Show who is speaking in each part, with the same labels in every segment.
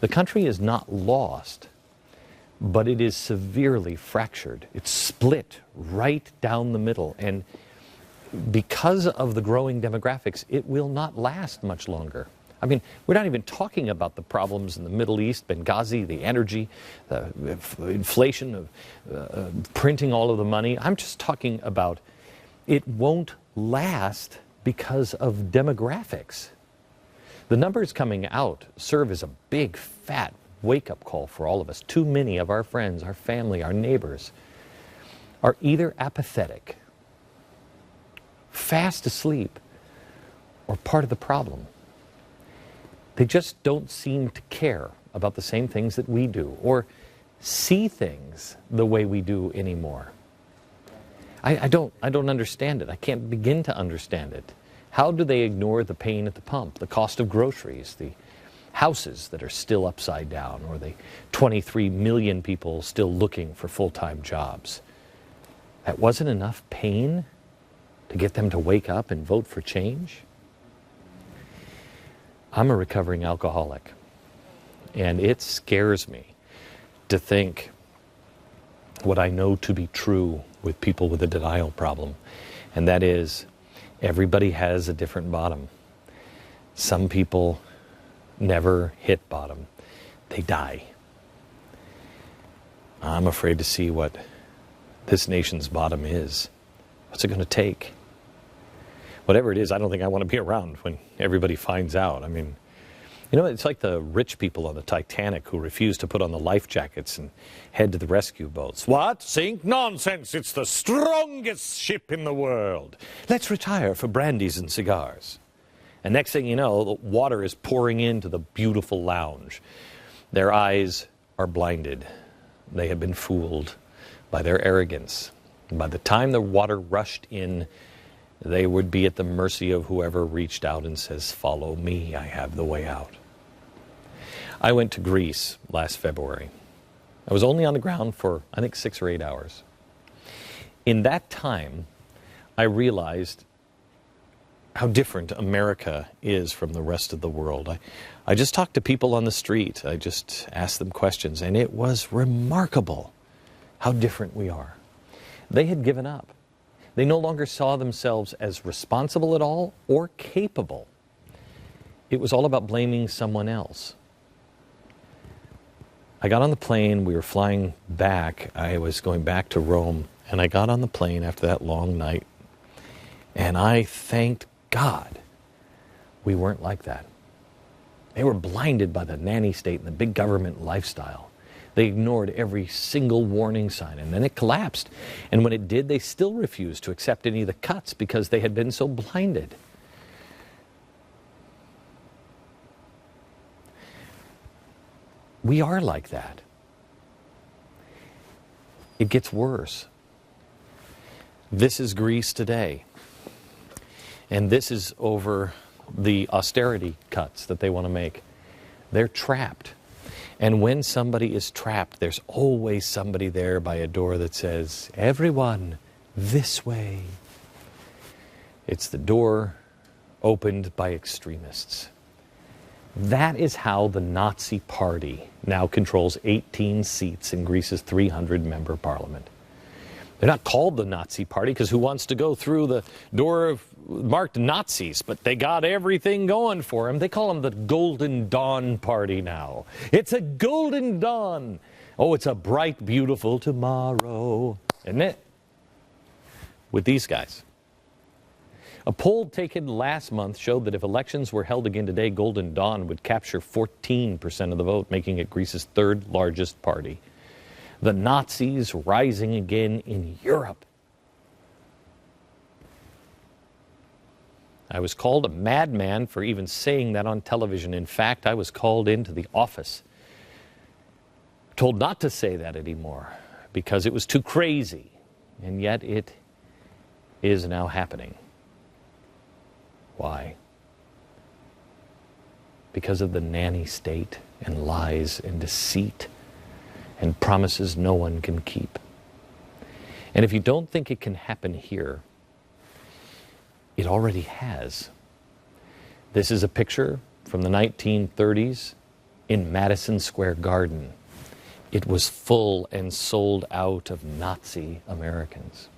Speaker 1: The country is not lost, but it is severely fractured. It's split right down the middle. And because of the growing demographics, it will not last much longer. I mean, we're not even talking about the problems in the Middle East, Benghazi, the energy, the inflation of printing all of the money. I'm just talking about it won't last because of demographics. The numbers coming out serve as a big, fat wake-up call for all of us. Too many of our friends, our family, our neighbors are either apathetic, fast asleep, or part of the problem. They just don't seem to care about the same things that we do, or see things the way we do anymore. I don't understand it. I can't begin to understand it. How do they ignore the pain at the pump, the cost of groceries, the houses that are still upside down, or the 23 million people still looking for full-time jobs? That wasn't enough pain to get them to wake up and vote for change? I'm a recovering alcoholic, and it scares me to think what I know to be true with people with a denial problem, and that is everybody has a different bottom. Some people never hit bottom. They die. I'm afraid to see what this nation's bottom is. What's it going to take? Whatever it is, I don't think I want to be around when everybody finds out. I mean, you know, it's like the rich people on the Titanic who refuse to put on the life jackets and head to the rescue boats. What? Sink? Nonsense! It's the strongest ship in the world. Let's retire for brandies and cigars. And next thing you know, the water is pouring into the beautiful lounge. Their eyes are blinded. They have been fooled by their arrogance. And by the time the water rushed in, they would be at the mercy of whoever reached out and says, "Follow me, I have the way out." I went to Greece last February. I was only on the ground for, I think, 6 or 8 hours. In that time, I realized how different America is from the rest of the world. I just talked to people on the street. I just asked them questions, and it was remarkable how different we are. They had given up. They no longer saw themselves as responsible at all or capable. It was all about blaming someone else. I got on the plane, we were flying back, I was going back to Rome, and I got on the plane after that long night, and I thanked God we weren't like that. They were blinded by the nanny state and the big government lifestyle. They ignored every single warning sign, and then it collapsed. And when it did, they still refused to accept any of the cuts because they had been so blinded. We are like that. It gets worse. This is Greece today. And this is over the austerity cuts that they want to make. They're trapped. And when somebody is trapped, there's always somebody there by a door that says, "Everyone, this way." It's the door opened by extremists. That is how the Nazi Party now controls 18 seats in Greece's 300-member parliament. They're not called the Nazi Party because who wants to go through the door marked Nazis? But they got everything going for them. They call them the Golden Dawn Party now. It's a golden dawn. Oh, it's a bright, beautiful tomorrow, isn't it? With these guys. A poll taken last month showed that if elections were held again today, Golden Dawn would capture 14% of the vote, making it Greece's third largest party. The Nazis rising again in Europe. I was called a madman for even saying that on television. In fact, I was called into the office, told not to say that anymore because it was too crazy. And yet it is now happening. Why? Because of the nanny state and lies and deceit and promises no one can keep. And if you don't think it can happen here, it already has. This is a picture from the 1930s in Madison Square Garden, it was full and sold out of Nazi Americans.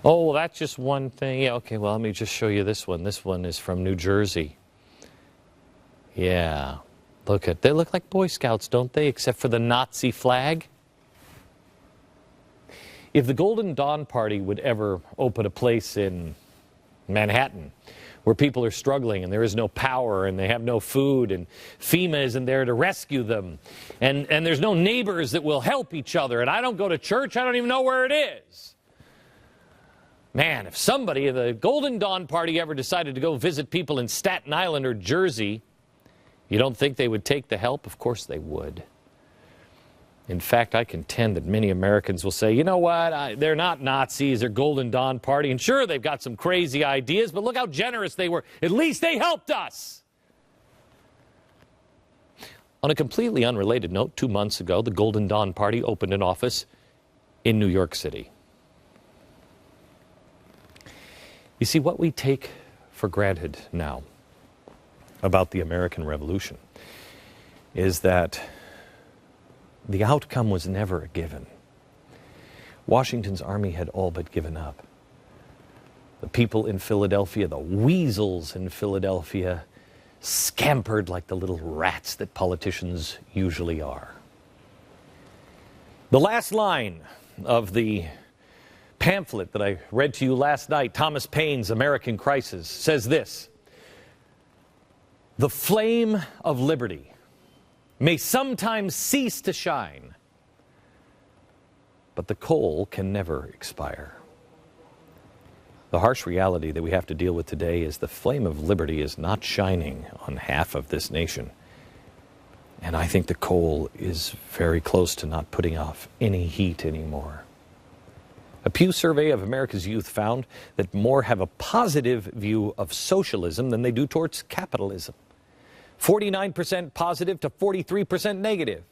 Speaker 1: Oh, well, that's just one thing. Yeah, okay, well, let me just show you this one. This one is from New Jersey. Yeah, they look like Boy Scouts, don't they? Except for the Nazi flag. If the Golden Dawn Party would ever open a place in Manhattan where people are struggling and there is no power and they have no food and FEMA isn't there to rescue them and there's no neighbors that will help each other and I don't go to church, I don't even know where it is. Man, if somebody in the Golden Dawn Party ever decided to go visit people in Staten Island or Jersey, you don't think they would take the help? Of course they would. In fact, I contend that many Americans will say, you know what, they're not Nazis, they're Golden Dawn Party, and sure, they've got some crazy ideas, but look how generous they were. At least they helped us. On a completely unrelated note, 2 months ago, the Golden Dawn Party opened an office in New York City. You see, what we take for granted now about the American Revolution is that the outcome was never a given. Washington's army had all but given up. The people in Philadelphia, the weasels in Philadelphia, scampered like the little rats that politicians usually are. The last line of the pamphlet that I read to you last night, Thomas Paine's American Crisis, says this: "The flame of liberty may sometimes cease to shine, but the coal can never expire." The harsh reality that we have to deal with today is the flame of liberty is not shining on half of this nation. And I think the coal is very close to not putting off any heat anymore. A Pew survey of America's youth found that more have a positive view of socialism than they do towards capitalism. 49% positive to 43% negative.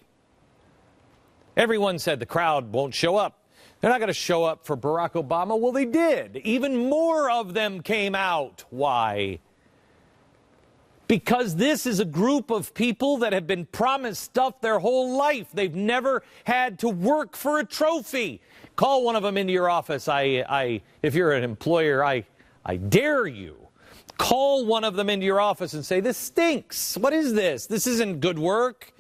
Speaker 1: Everyone said the crowd won't show up. They're not going to show up for Barack Obama. Well, they did. Even more of them came out. Why? Because this is a group of people that have been promised stuff their whole life. They've never had to work for a trophy. Call one of them into your office. If you're an employer, I dare you. Call one of them into your office and say, "This stinks. What is this? This isn't good work."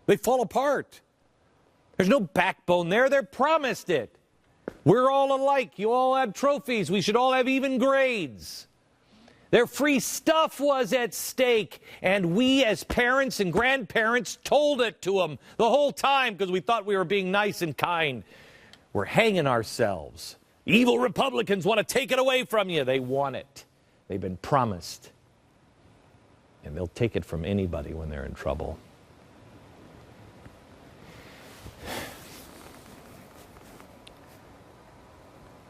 Speaker 1: They fall apart. There's no backbone there. They're promised it. We're all alike. You all have trophies. We should all have even grades. Their free stuff was at stake, and we as parents and grandparents told it to them the whole time because we thought we were being nice and kind. We're hanging ourselves. Evil Republicans want to take it away from you. They want it. They've been promised. And they'll take it from anybody when they're in trouble.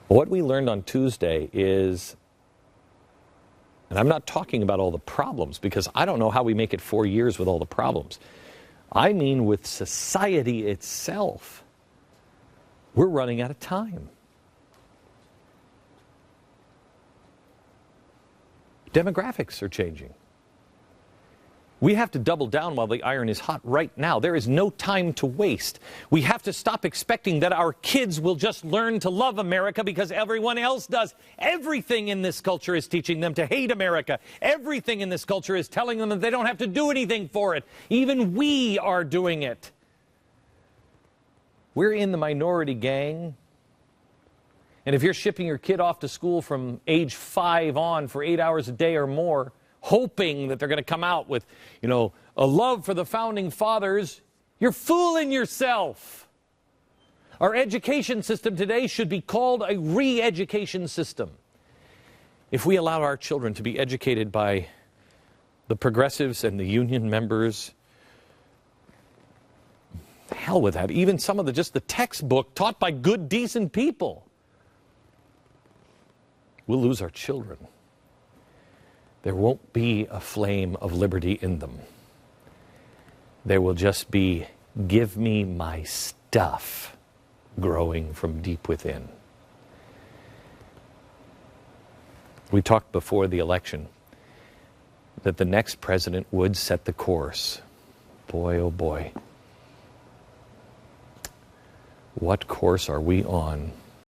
Speaker 1: What we learned on Tuesday is, and I'm not talking about all the problems because I don't know how we make it 4 years with all the problems. I mean with society itself. We're running out of time. Demographics are changing. We have to double down while the iron is hot right now. There is no time to waste. We have to stop expecting that our kids will just learn to love America because everyone else does. Everything in this culture is teaching them to hate America. Everything in this culture is telling them that they don't have to do anything for it. Even we are doing it. We're in the minority gang. And if you're shipping your kid off to school from age 5 on for 8 hours a day or more, hoping that they're going to come out with, a love for the founding fathers, you're fooling yourself. Our education system today should be called a re-education system. If we allow our children to be educated by the progressives and the union members, hell with that. Even some of the textbook taught by good, decent people. We'll lose our children. There won't be a flame of liberty in them. There will just be, "Give me my stuff," growing from deep within. We talked before the election that the next president would set the course. Boy, oh boy. What course are we on?